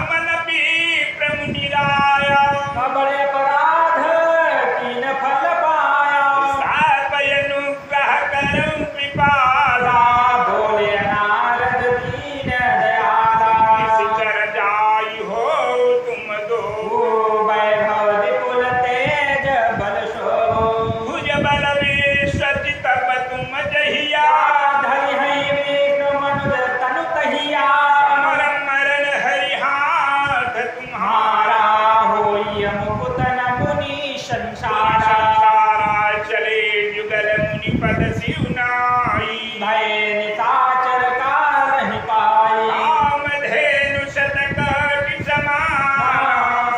समन विप्र मुनि राया बड़े अपराध तीन फल पाया साप अनुग्रह करऊं कृपाला बोले नारद दीन दयाला निश्चर जाई हो तुम दो वैभव विपुल तेज बल शो भुज बल विश्वति तब तुम जहिया धरि है विष्णु मनुज तनु कहिया मरण मरण हरिहाथ तुम्हारा होई मुकुत न मुनि संसारा संसारा चले जुगल मुनि पद सिउनाई भय निशाचर काल नहीं पाई कामधेनु शतकोटि समान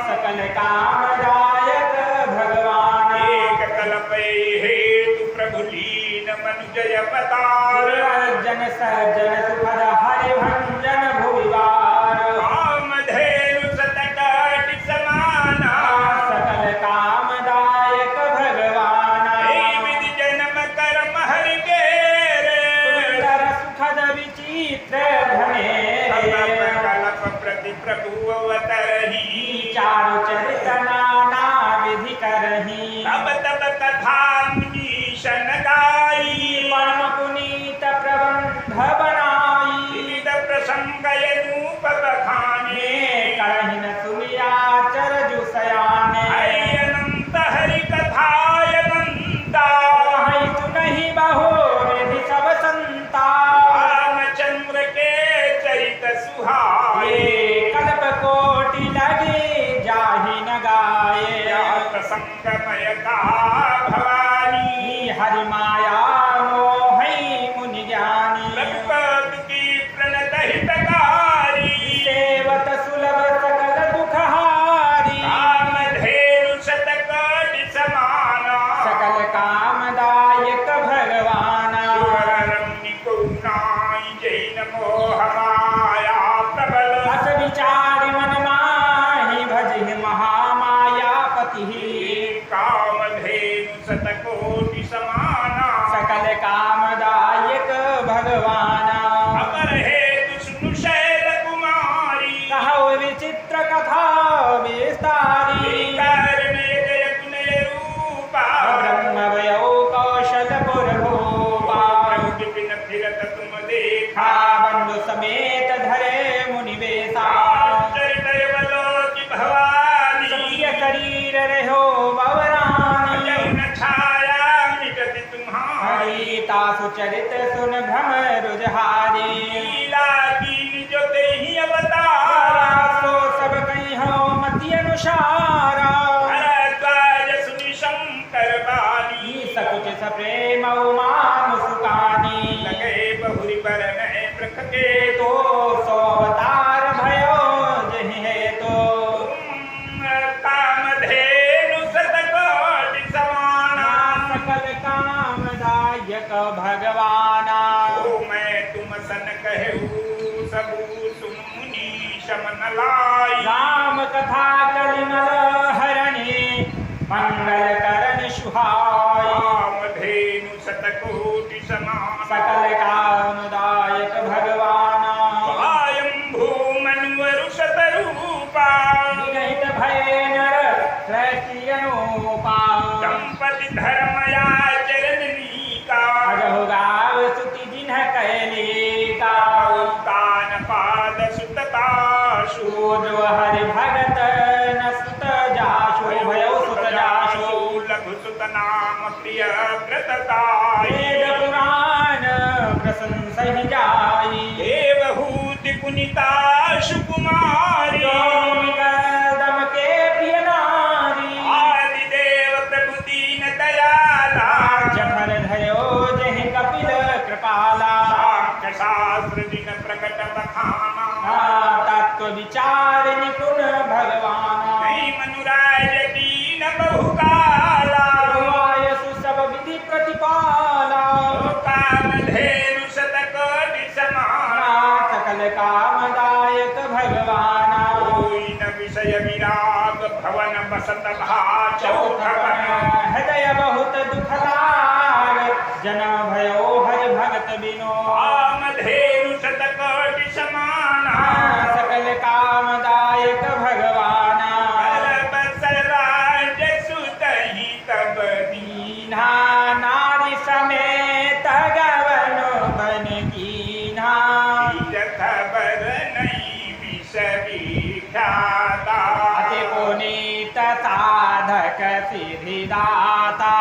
सकल कामदायक भगवान एक कल्पे हेतु प्रभु लीन मनुजय अवतार जन सज्जन सुखद हरि भंजन भुविवार कामधेनु शतकोटि समान सकल कामदायक भगवान हे विधि जन्म कर्म हरि केरे सुंदर सुखद विचित्र घनेरे कल्प प्रति प्रभु अवतरहि चारु चरित नाना विधि करही तब तब कथा मुनीशन गाई परम पुनीत प्रबंध बनाई विविध प्रसंग अनूप बखाने करही न सुनिया चरजु सयाने हरि अनंत हरि कथा अनंता कहीं तु नहीं बहो विधि सब संता रामचंद्र के चरित सुहाए ये कल्प कोटि लगे जाहि न गाये प्रसंगमय कहा भवानी हरि माया मोहि मुनि ज्ञानी रघुपति की प्रणत हितकारी सेवत सुलभ सकल दुखहारी कामधेनु शतकोटि समाना सकल कामदायक भगवाना सुररम्य नाई जैन मोह माया प्रबल अस विचार मन माहि भजहि महामायापति कामधेनु शतकोटि समाना सकल कामदायक भगवाना अमर हेतु सुनु शैल कुमारी कहो विचित्र कथा विस्तारी कारणय जय गुणय रूपा ब्रह्म वयो कौशलपुर भूपा प्रभु विपिन फिरत तुम देखा बंधु समेत धरे मुनि बेसा चरितय बलोकि भवानी सत्य शरीर रहो बवरानी जौन छाया मिटति तुम्हारी हरिता सुचरित सुन भ्रम रुजहारी लीला कीन जो देहि अवतारा सो सब कहीं हो मति अनुसारा भरद्वाज सुनि शंकर बाली सकुच सप्रेम उमान सुकानी लगे बहुरी बरन प्रख के तो सो अवतार भयो जहि है तो कामधेनु शतकोटि समाना सकल कामदायक भगवाना ओ मैं तुम सन कहूँ सबू सुन मुनि शमन लाई राम कथा कलिमल हरणे मंगल करण सुहाय कामधेनु शतकोटि समान सकल कामदायक भगवाना स्वयंभू मनुवरु शतरूपा विरहित भय नर श्रेष्ठी अनुपा दंपति धर्मया चरणनीका अजहु गाव स्तुति जिन्ह कैलिका तान पाद सुतताशु जो हरि भगत न सुत जाशु भयो सुत जाशु लघु सुत नाम प्रिय व्रतताई वेद पुराण प्रशंसहि जाई देवहूति पुनिताशु कुमारी कदम के प्रिय नारी आदिदेव प्रभु दीन दयाला जठर धयो जहि कपिल कृपाला सांख्य शास्त्र दिन प्रकट बखाना तत्व विचार निपुण भगवाना नहीं मनुराज दीन बहुकाला आयसु सब विधि प्रतिपाला कामधेनु शतकोटि समाना सकल कामदायक भगवाना कोई न विषय विराग भवन बसत भा चौथवन हृदय बहुत दुख लाग जन भयो हरि भगत बिनो कामधेनु शतकोटि समाना सकल कामदायक दाता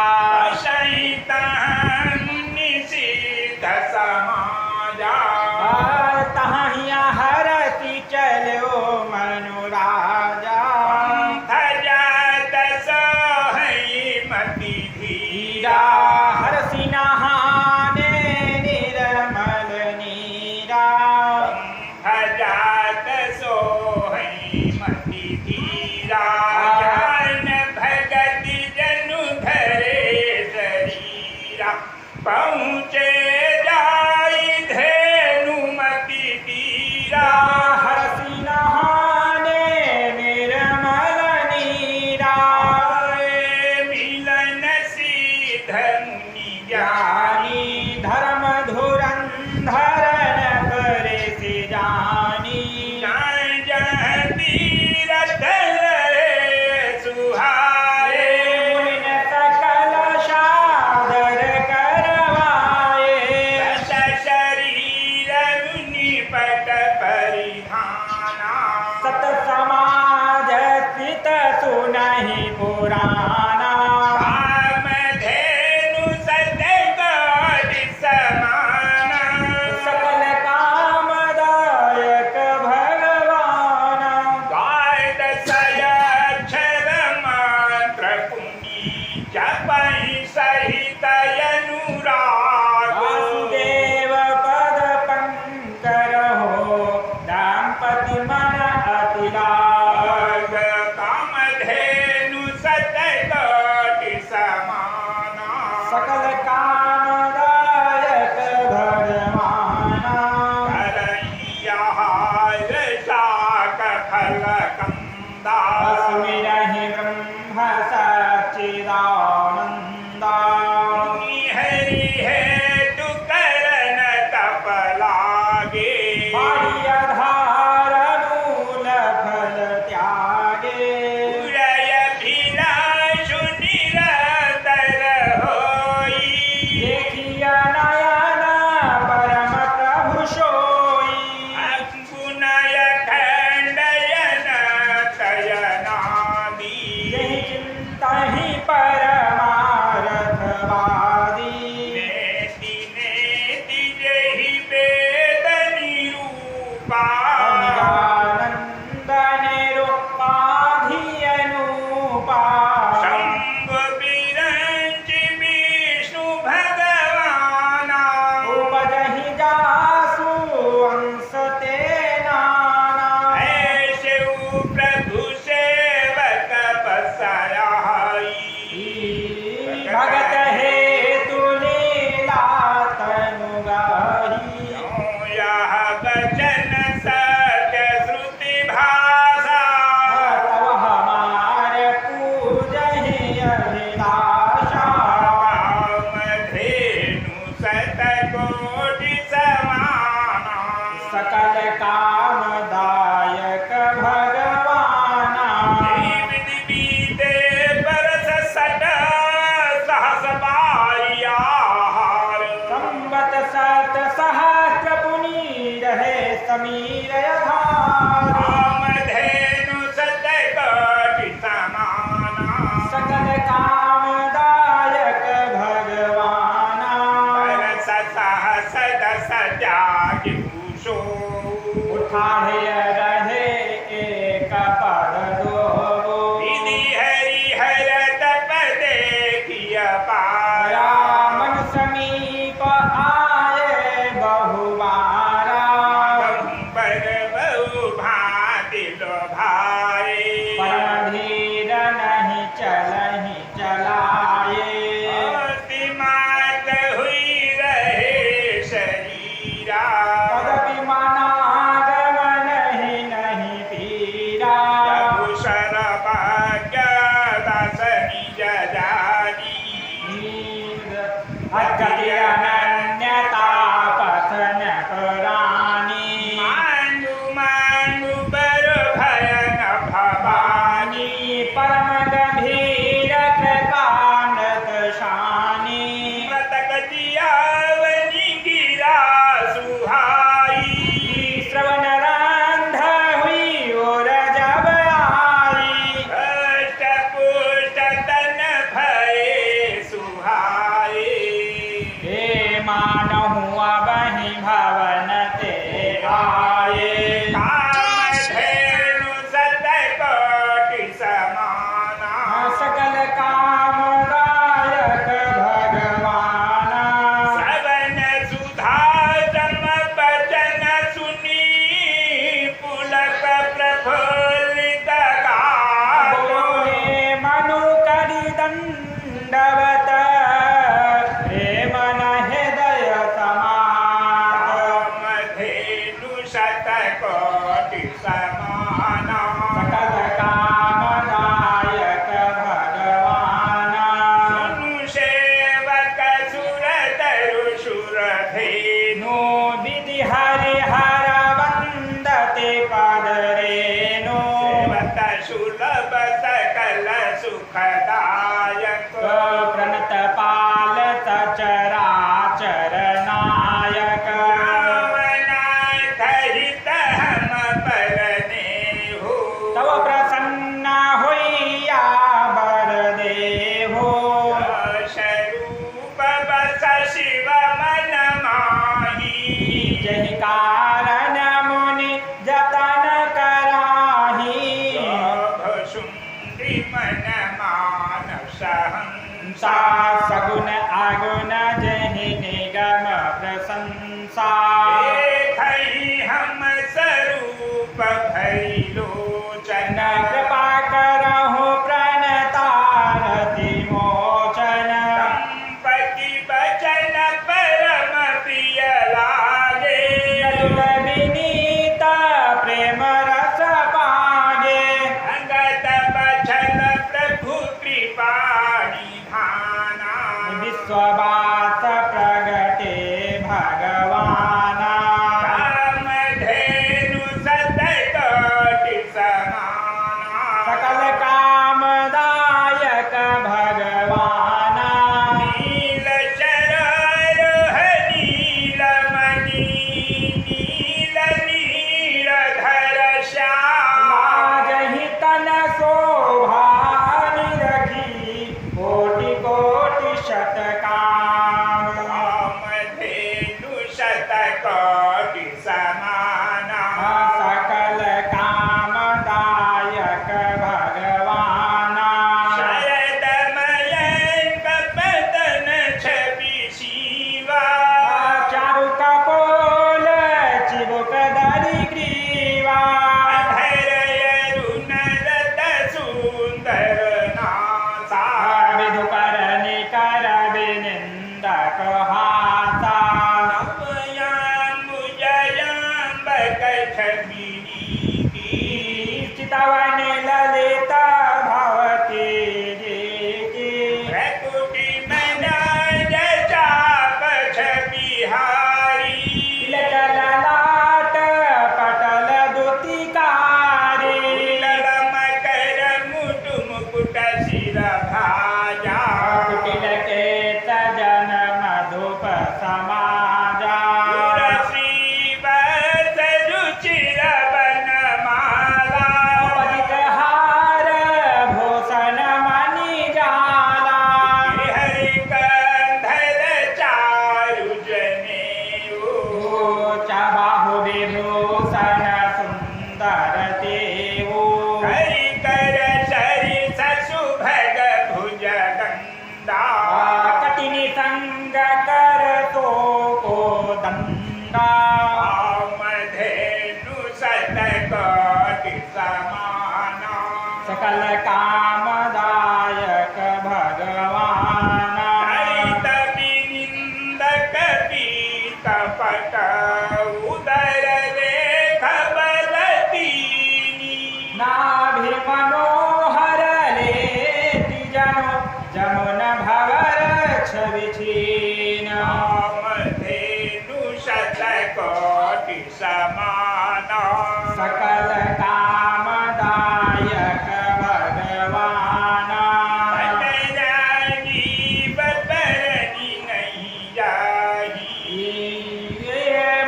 मुनि सिद्ध समाजा तहिया हरति चलो मनोराजा भजत सोहई मति धीरा हरसि नहाने निर्मल नीरा भजत सोहई मति धीरा ज्ञान भगति जनु धरे शरीरा पहुँचे जाई धेनु मति धीरा हरसि नहाने निर्मल नीरा मिलन सिद्ध मुनि ज्ञानी धर्म धुरंधर करे से जानी तीरथ सुहाए मुनिन सकल सादर करवाए शरीर मुनि पट परिधाना सत समाज स्थित सुनहि पुराना कामधेनु सतगोरि समाना सकल कामदायक भगवान द्वादशयक्षर मंत्र पुनि जपहि सहित अनुराग वासुदेव पद पंकर हो दाम्पति मन अतिलाग कामधेनु सतकोटि समाना सकल कामदायक भगवाना करैयाहार शाक फल कंदा अस्मिरहि ब्रह्म सच्चिदानन्दा हरि हेतु करन तप लागे बाह्यधार मूल फल त्यागे उरय भिलाषु निरतर होई देखिया नयन परम प्रभु सोई गुणय खंडयन तयनादी यही चिंतहि परमार्थवादी नेति नेति जहि वेद निरूपा अनिरानंद निरुपाधि अनुपा शंभ विरंचि विष्णु भगवाना उपजहि जासु अंश ते नाना ऐसे प्रभु सेवक बसराई भगत हेतु लीला तनु गाही यह वचन सत्य श्रुति भाषा तव हमार पूजहि अभिलाषा कामधेनु शतकोटि समाना सकल कामदायक भगवाना जीव बीते बरस सट सहस बारियार संवत सत सहस्र पुनि रहे समीर यथार कामधेनु शतकोटि समाना सकल कामदायक भगवाना बरस सहस दस जागि भूषो उठाढ़ रहे एक पद दो विधि हरि हर तप देखिय पाया रामन समीप आए बहुबारा बर बहु भाति लो भाई परम धीर नहीं चलहि चलाए मात हुई रहे शरीरा तदपि मनागम नहीं गाये कामधेनु शतकोटि समाना सकल कामदायक भगवान श्रवण सुधा सम वचन सुनी पुलक प्रफुल्लित गात्र बोले मनु करि दंडवत प्रेम न हृदय समात कामधेनु शतकोटि समाना सकल कामदायक भगवान सुनु सेवक सुरतरु सुरधेनु नो विधि हरिहर वंदते पदरेनो सेवत सुलभ सकल सुखदायक प्रणत पाल सचराचर नायक रामनाथ हित हम परने हो तव प्रसन्न होइया बर देहो स्वरूप बस शिव मन माही जहि कारण मुनि जतन कराही शुंडी मन मानव सहंसा सगुण आगुण जहि निगम प्रशंसा देखहि हम स्वरूप भैलोचन कृपा करहु प्रणतारति मोचन संपत्ति बचन परम प्रिय लागे नतुल विनीत प्रेम रस पागे अंगत बचन प्रभु कृपा निधाना विश्ववास प्रगटे भगवान कामधेनु शतकोटि समाना सकल कामदायक भगवान नील चरारोह नीलमणि नील नीलधर श्याम जहि तन शोभा निरखी कोटि कोटि शतकाम कामधेनु शतकोटि समाना सकल कामदायक भगवान शरदमयंक पतन छवि शिवा चारु कपोल चिबुक दरि ग्रीवा अधरयरुणरत सुंदर नासा विधुकर निकर विनिंदक हासा नवयाम्बुजयाम्बक छविनीति चितवन ललित भवती देति प्रकुटि मनोज चाप छविहारी तिलक ललाट पटल दुतिकारी ललमकर मुटु मुकुट शिर भाजा कुटिल के सजन मधुप समाजा श्रीवत्स रुचिर वनमाला पदिक हार भूषण मणि जाला हरि कंधर चारु जनेऊ बाहु विभूषण सुंदर देवो हरि कर सरि ससुभग भुज गंधा कटिनि संग कर तो को दंगा कामधेनु शतकोटि समाना सकल कामदायक भगवान हरित विनिंदक पीत पट उदर रेख बलतीनी नाभि मनोहर लेति जनो जमुन भवर छवि छीन कामधेनु शतकोटि समाना सकल कामदायक भगवान राजीव परनी नहीं जाही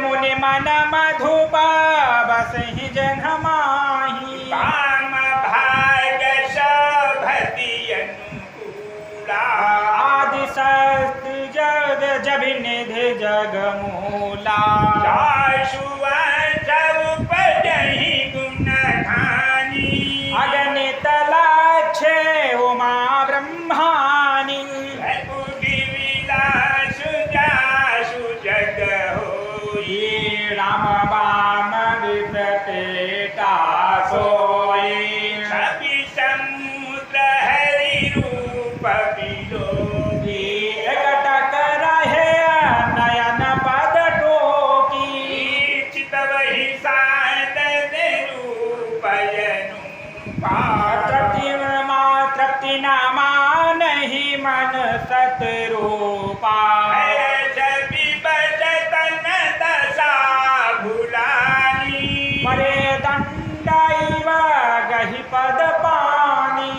मुनि मन मधुप बसहि जन माही काम भाग शोभति अनुकूला आदि शस्त्र जग जब निधि जग मूला जाशुवंश तृप्ति न मानहि मन सतरूपा परे दंडैव गहि पद पानी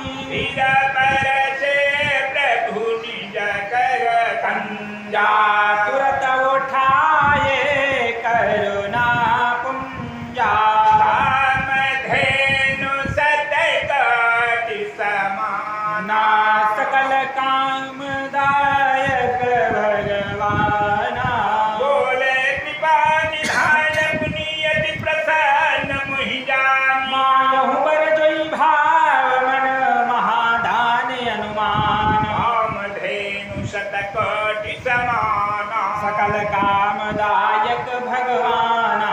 तुरत उठाए करुणा पुंजा ना सकल कामदायक भगवाना बोले कृपा निधान पुनियति प्रसन्न मुहि जानी मानहु बर जोई भाव मन महादान अनुमान कामधेनु शतकोटि समाना सकल कामदायक भगवाना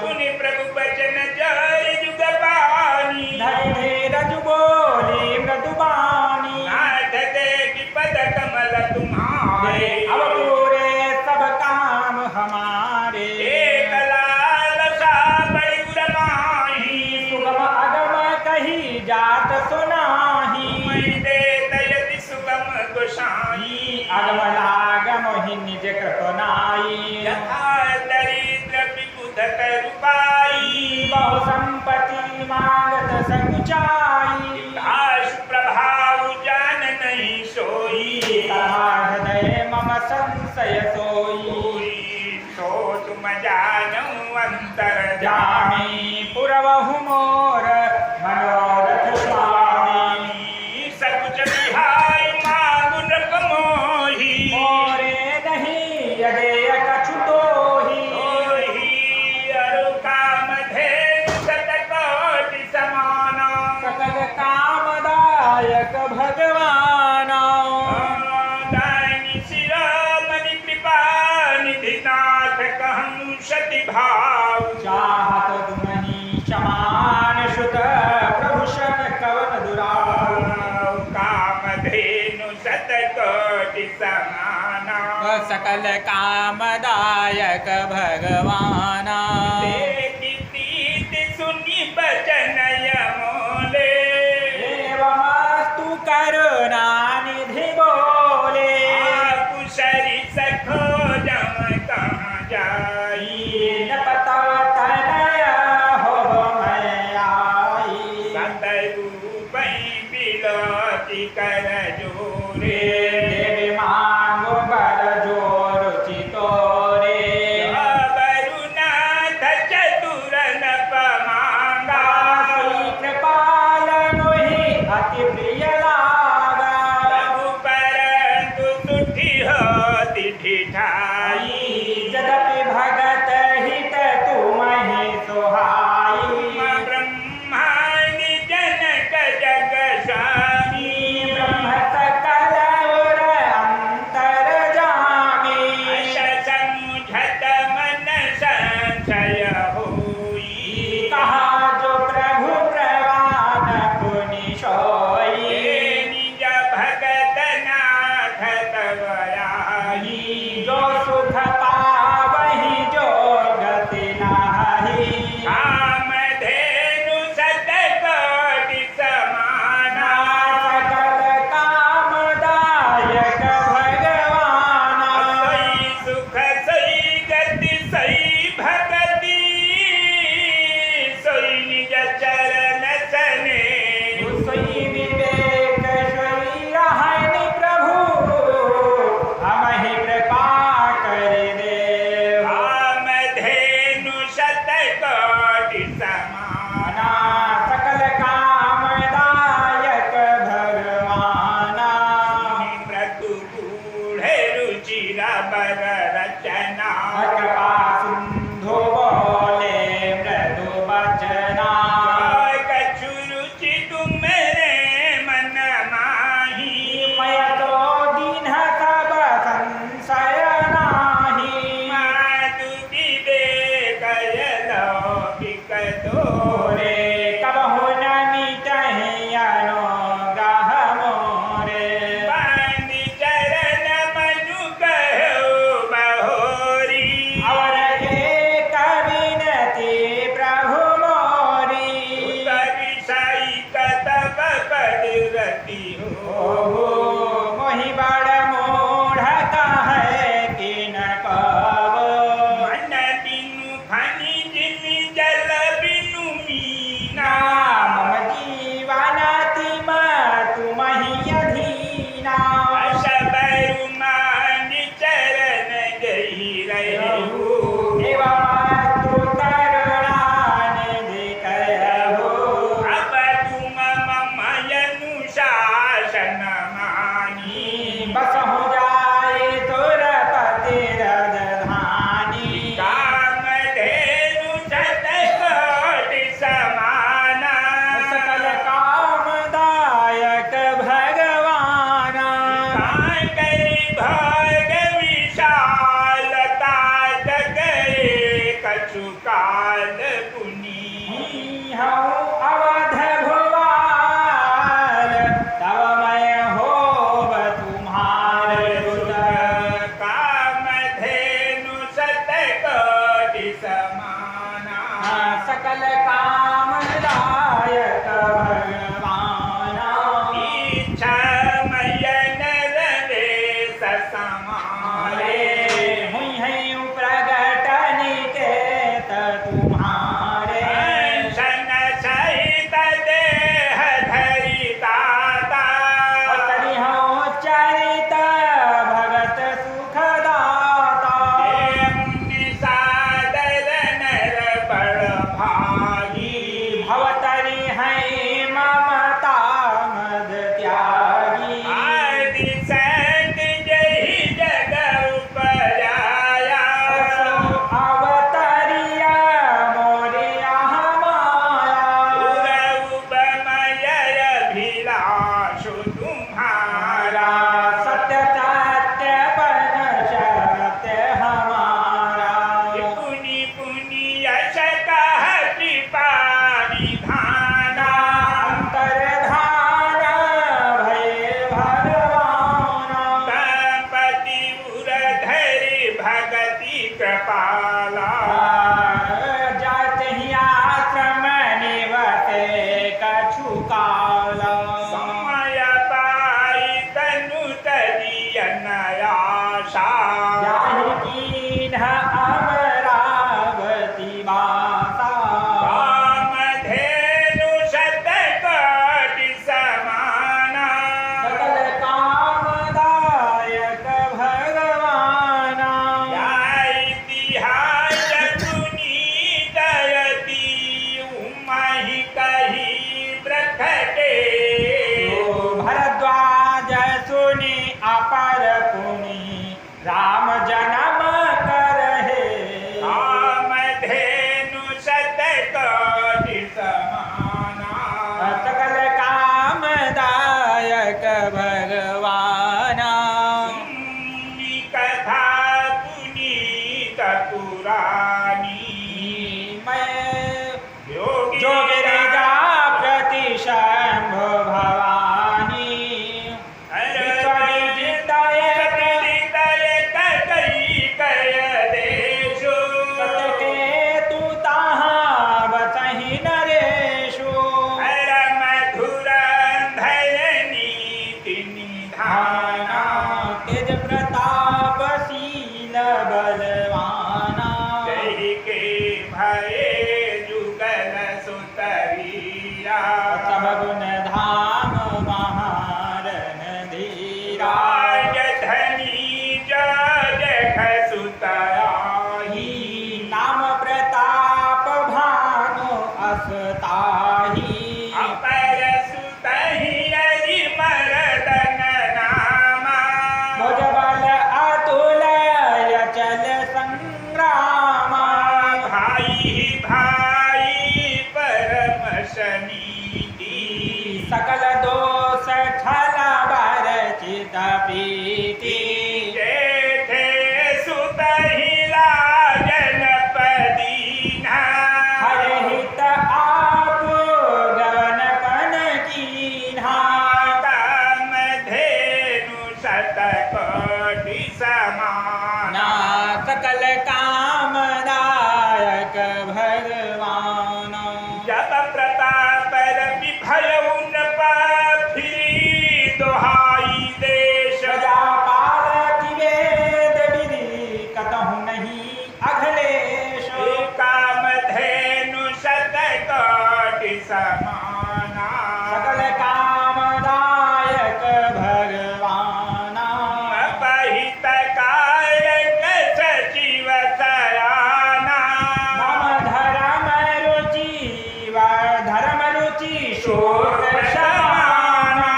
सुनि प्रभु बचन जय जुग पानी धरि रजु बोले मृदुबानी नाथ देगी पद कमल तुम्हारे अब पूरे सब काम हमारे एक लालसा बड़ी गुरमाही सुगम अगम कही जात सुनाही मैं देत यदि सुगम गोसाई अगम लागम ही निज कृपनाई यथा दरिद्र विबुध करुपाई बहु संपत्ति मांगत सकुचाई आश प्रभाव जान नहीं सोई हृदय मम संशय सोई कोई सो तुम जानू अंतर जामी पुरवहु मोर मनोरथ स्वामी सकुच बिहाय मांगु नृप मोही मोरे नहीं यदेय कछु तोही ओही अरु कामधेनु शतकोटि समाना सकल कामदायक भगवाना दानी शिरोमणि कृपा निधि नाथ कहूँ सति भाव चाहत दुमहि समान सुत प्रभु शन कवन दुराव कामधेनु शतकोटि समाना सकल कामदायक भगवाना देखी प्रीति सुनि बचन यमोले एवमस्तु करुणा निधि बोले कुशरी सखो जम कहाँ जाई न पता तनय हो मैं आई सतरूप बिलती कर जोरे देवी मांगो बर जोर चितोरे वरुनाथ चतुर नप मांगा श्री कृपाल मोहि अति प्रिय लागा प्रभु परंतु तुठी होती ठिठाई जदपि भगत हित तुमहि सोहाई ब्रह्मादि जनक जग स्वामी ब्रह्म सकल उर अंतर जामी समुझत मन संशय होई कहा जो प्रभु प्रवाद पुनि सोई निज भगत नाथ तव आई जो सुख पावहि जो गति नाही कामधेनु शतकोटि समाना सकल कामदायक भगवाना सही सुख सही गति सही भगति सोई निज चरण सने सोई विवेक सोई रहनि प्रभु हमहि कृपा कर देव कामधेनु शतकोटि समाना सकल कामदायक भगवाना मृदु बूढ़े रुचिरा बर रचना कृपा सिंधु बोले मृदु बचना कछु रुचि तुम मेरे मन माही मय तो दीन सब संशय नाही मातु दे गय लौकिक तोरे कबहु न मिटहि अनुग्रह मोरे बांधि चरण मनु कहो बहोरी और एक विनती प्रभु मोरी कवि साई कर मोहि बड़ मूढ़ कहे कि न कब मन बिनु फनि जिन जल बिनु मीना मम जीवन तिम तुम ही अधीना सबरु मान चरण गई रहु एवं तु करुणा निधि कहु अब तुम मम अनुशासन मानी बसहु जाए तुरपति राजधानी कामधेनु शतकोटि समाना सकल कामदायक भगवाना कांकरि भाग विशालता जगए कछु काल पुनी हूँ अवध भुवाल तब मैं होब तुम्हारे सुत कामधेनु शतकोटि समाना सकल कामदायक भगवाना इच्छामय नरदेश समारे हुई हैं प्रगट निकेत तुम्हारे शन सहित देह धरि दाता करी हूँ चरित भगत सुखदाता मुनि सादर नर बड़ भागी भवतरी हैं ममता मद त्यागी आदि सत जहि जग उपजाया अवतरिया मोरिया माया उपमय अभिलाषु तुम्हारा सत्य सत्य बन सत्य हमारा पुनि पुनि यश कह कृपा विधाना अंतर्धान भय भगवाना गणपति उरधरि भगति कृपाला जात ही आश्रम निवते कछु काला समय पाई तनु तरियन आशा जाहि कीन्ह अमरावती वासा कामधेनु शतकोटि समाना सकल कामदायक भगवाना इतिहास पुनीत यति उमहि कही प्रकटे भरद्वाज सुनि अपर पुनि राम जन्म करहे कामधेनु शतकोटि समाना सकल कामदायक भगवाना सुनि कथा पुनीत पुराणी मैं योगी जो गिरिजा प्रति शंभु भवानी सत्य तू ताहाँ बसहि नरेशु धाना तेज प्रताप शील बलवाना सब गुण धाम महारन धीरा नाम प्रताप भानु असताही अपर सुतहि हरि मरदन नामा भुजबल अतुल अचल संग्रामा भाई भाई परम शनीति सकल दोष छल बर चित प्रीति जेठे सुतहि लाजन पदीना हर हित आप गवन कन कीन्हा कामधेनु शतकोटि समाना सकल कामदायक भगवान जब प्रताप रवि भयउ न पाफिरी दोहा कोटि समाना सकल कामदायक भगवाना अपहित कारक सचिव सयाना मम धर्म रुचि शोक शमाना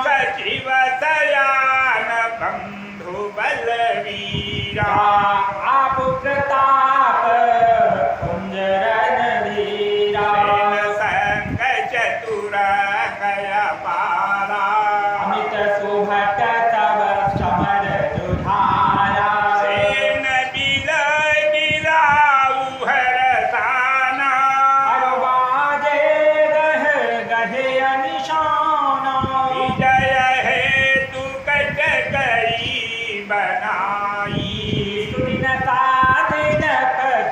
सचिव सयान बंधु बलवीरा आप प्रताप कुंज रणधीरा संग चतुर गया पारा अमित सुभट तब समर जुधारा सेन बिलय गिराऊ हरसाना अरबाजे गह गहे अनिशाना विजय हेतु कट करी बनाई सुदिन साधिन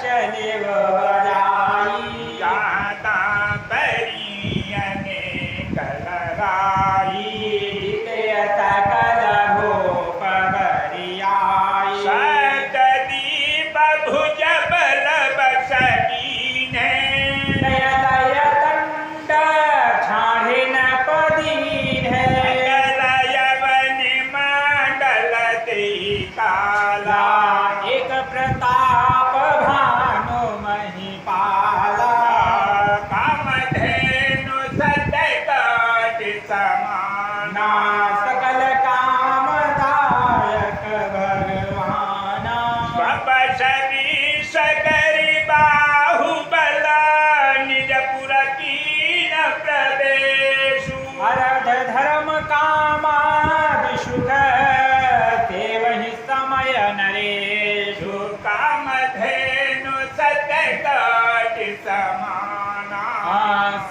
चले बजाई जाता परी अनेक लड़ाई सकल भूप बरियाई सतदीप भुज बल बसकीने लय लय दंड छाड़े न पदीन गलयवन मंडल ते काला एक प्रताप भानु महिपाला कामधेनु सतकट समाना सकल कामदायक भगवाना स्वपशवी सकरि बाहुबल निजपुर कीन प्रदेशु अरध धर्म कामादि सुख देवहि समय नरेषु कामधेनु सतकट समाना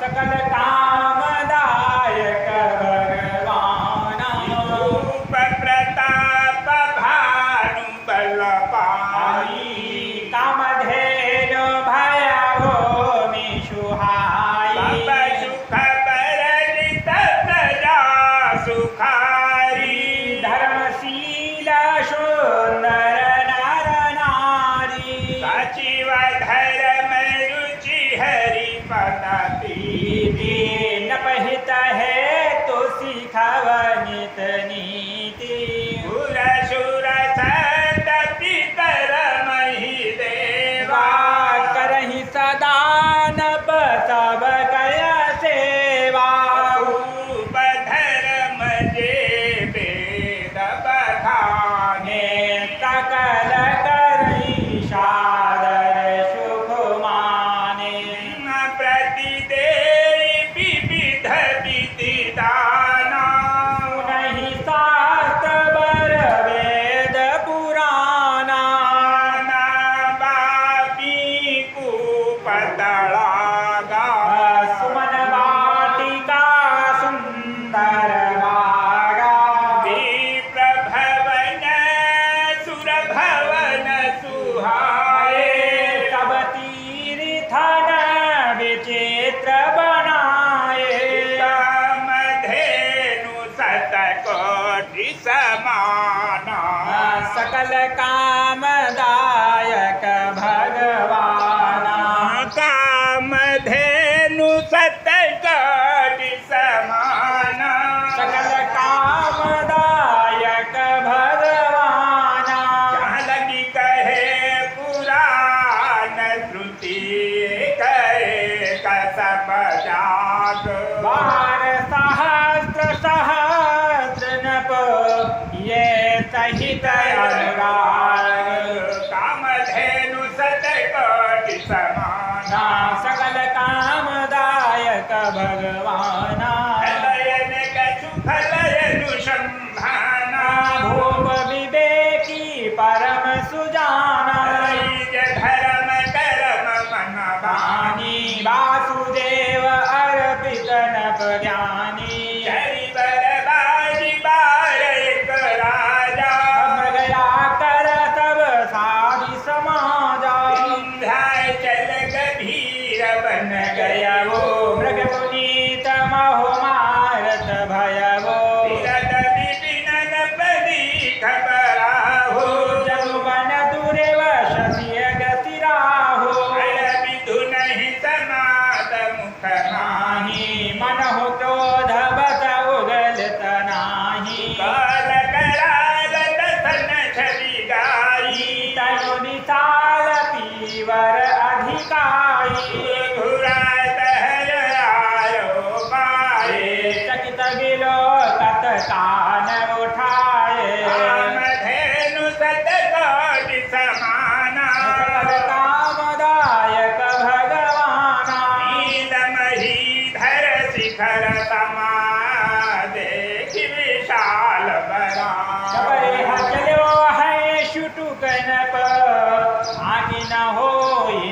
सकल कामदायक भगवाना रूप प्रताप भानु बल पाई कामधेनु भय भूमि सुहाई सब सुख बरजित प्रजा सुखारी धर्मशील सुंदर नर नारी सचिव धर्म रुचि हरि पदति नपहित है तो सिखवनित नीति सुर सुर संत पितर मही देवा करहि सदा नप सब कय सेवा रूप धर्म जे वेद बखाने सकल करहि सादर सुख माने प्रतिदे विविध विधि दाना नहीं शास्त्र बर वेद पुराना बापी कुपतलागा सुमन वाटिका सुंदर बागा विप्रभवन सुरभवन सुहाए सब तीर्थन विचित्र बनाए कामधेनु सतकोटि समाना सकल कामदायक भगवाना कामधेनु सतकोटि समाना सकल कामदायक भगवाना जहाँ लगी कहे पुराण श्रुति कहे कसब जाग बार सहस्त्र नप ये सहित अनुराग कामधेनु सतकोटि समाना सकल कामदायक भगवाना लयन कछु फलयनु संभाना भूप विवेकी परम सुजाना निज धर्म कर्म मन वाणी वासुदेव अर्पित नप ज्ञानी चरि बर बाजी बार एक राजा गया कर सब साधि समाजा विंध्याचल गभीर बन गया वो मृग पुनीत महो मारत भय वो विरत विपिन नपदी खबराहो जमुवन दुर्वश सिय गतिराहो अय विधु नहीं समाद मुख सुख नाही मनहु क्रोध बस उगलत नाही काल कराल दसन छवि गाई तनु निसाल पीवर अधिकाई घुरात हर आयो पाए चकित बिलो कत कान उठाए कामधेनु सतकोटि समाना कामदायक भगवाना नीलमहीधर शिखर समा देखि विशाल बरा सबरे चलो है शुटुक नप आगे न हो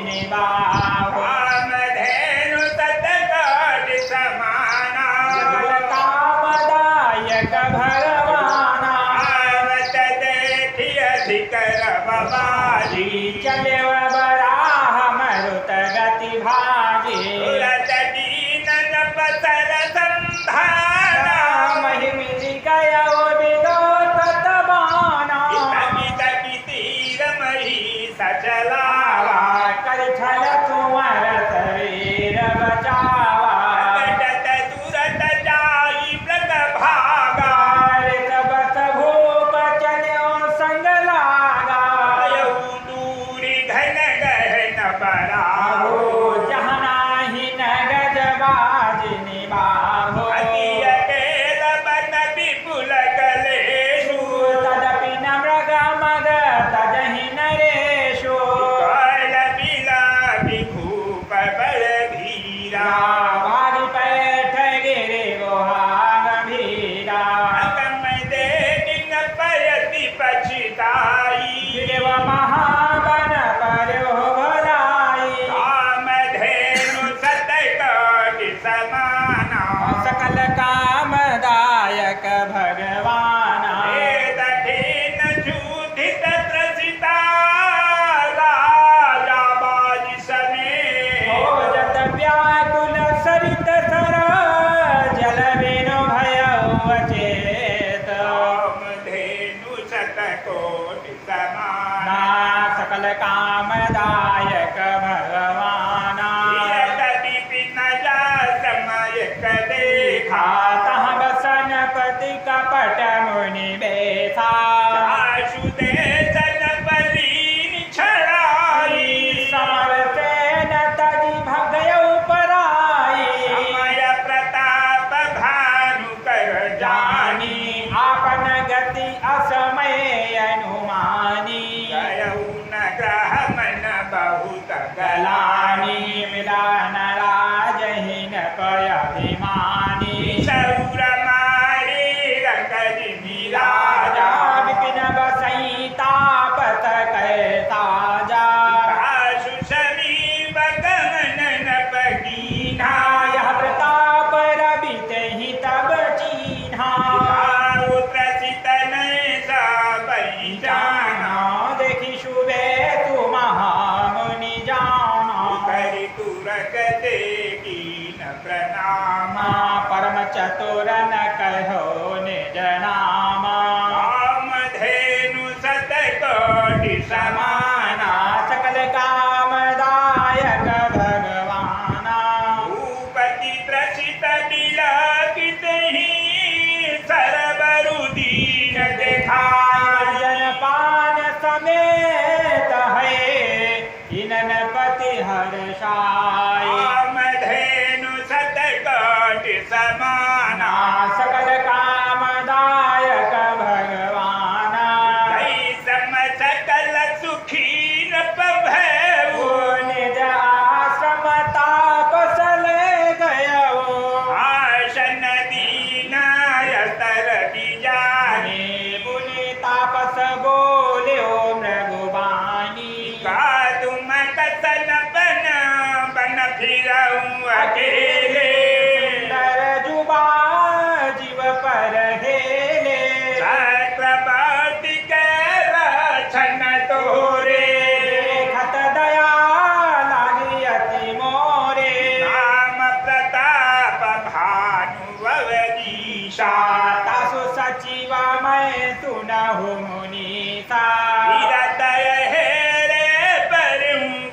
निबाहो कामधेनु सतकोटि समाना कामदायक भगवाना आवत देखि अधिकर बबाजी चले बराह मरुत गति भाजी तुरत दीनन पतर संधाना महिमिति कयो बिदो ततबाना तकी तीर मही सचलावा कर छल तुमर शरीर बचावा घटत तुरत जाई व्रत भागा बस भूप चलो संग लागा आयु दूरी घन गहन बराहो जहाँ नाही नगज बाज निबाहो अति अकेल बन विपुल कलेषु तदपि न मृग मग तजहि नरेशो काल बिला विभूप बल धीरा भारी पैठ गिरे गोहा गंभीरा अगम देखि न पयति पछिताई देव महागण पर्यो भलाई कामधेनु सतकोटि समाना सकल कामदायक भगवाना वेदहीन चूधित त्रसिता राजा बाजी समेत भोजत व्याकुल सरित सर जल बिनु भयो अचेत कामधेनु शतकोटि समाना ना सकल कामदायक भगवाना यदि पिन जा समय देखा तह बसन पति कपट मुनि बेसा आशुदेशन बलीन छड़ाई समर सेन तजी भगयौ पराई समय प्रताप भानु कर जानी जानी आपन गति असमय अनुमानी गयौ न ग्रह मन बहुत गलानी गलानी मिलान राजहीन पय अभिमानी सौर मारी रंग मिला राजा विपिन बसई तापत कैसा जा आशु समीप गमन न पगीना यह प्रताप रबित ही तब चीन्हा आउ त्रसित नैसा पहचाना देखी शुभे तु महामुनि जाना करि तुरक देखी न प्रणामा परम चतुर न कहो निज नामा कामधेनु सतकोटि समाना सकल कामदायक भगवाना भूपति त्रसित बिलकित ही सरबरु दीन देखाई जन पान समेत है इनन पति हर्षाई कामधेनु सतकोटि समाना सकल कामदायक भगवाना कई सम सकल सुखी न पभैऊ निज आश्रम तापस ले गयो आशन दीनाय स्तर जानी मुनि तापस बोल्यो मृगुबानी का तुम कसन बन फिरऊं अकेले सुंदर जुबा जीव पर हेले चक्रवर्ती के रक्षण तोरे देखत दया लागी अति मोरे नाम प्रताप भानु अवनीशा तासु सचिव मैं सुनहु मुनीसा हृदय हेरे पर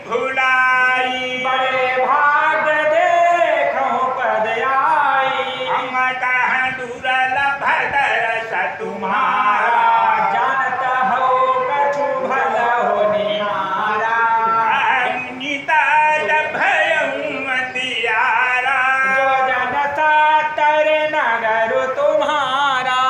भुलाई बड़े भाग देख प्यारा जो जन सातर नगर तुम्हारा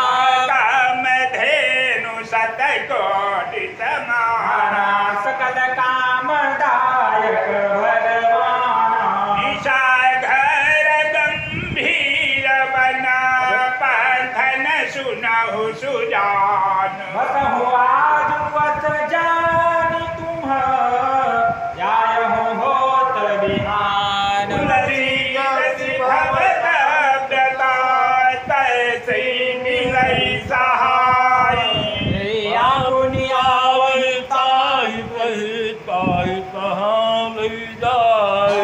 काम धेनु शतकोटि समाना सकल कामदायक भगवान ईशा घर गंभीर बना पंथन सुनहु सुजान बसहु आज वस जानी तुम जायहु होत बिहान तुलसी भवत व्रता तैसे मिलै सहाय आवताई पहित पाई कहाँ लई जाए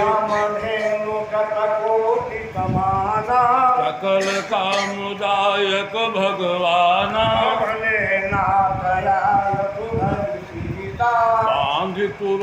सकल कामदायक भगवाना बांधिपुर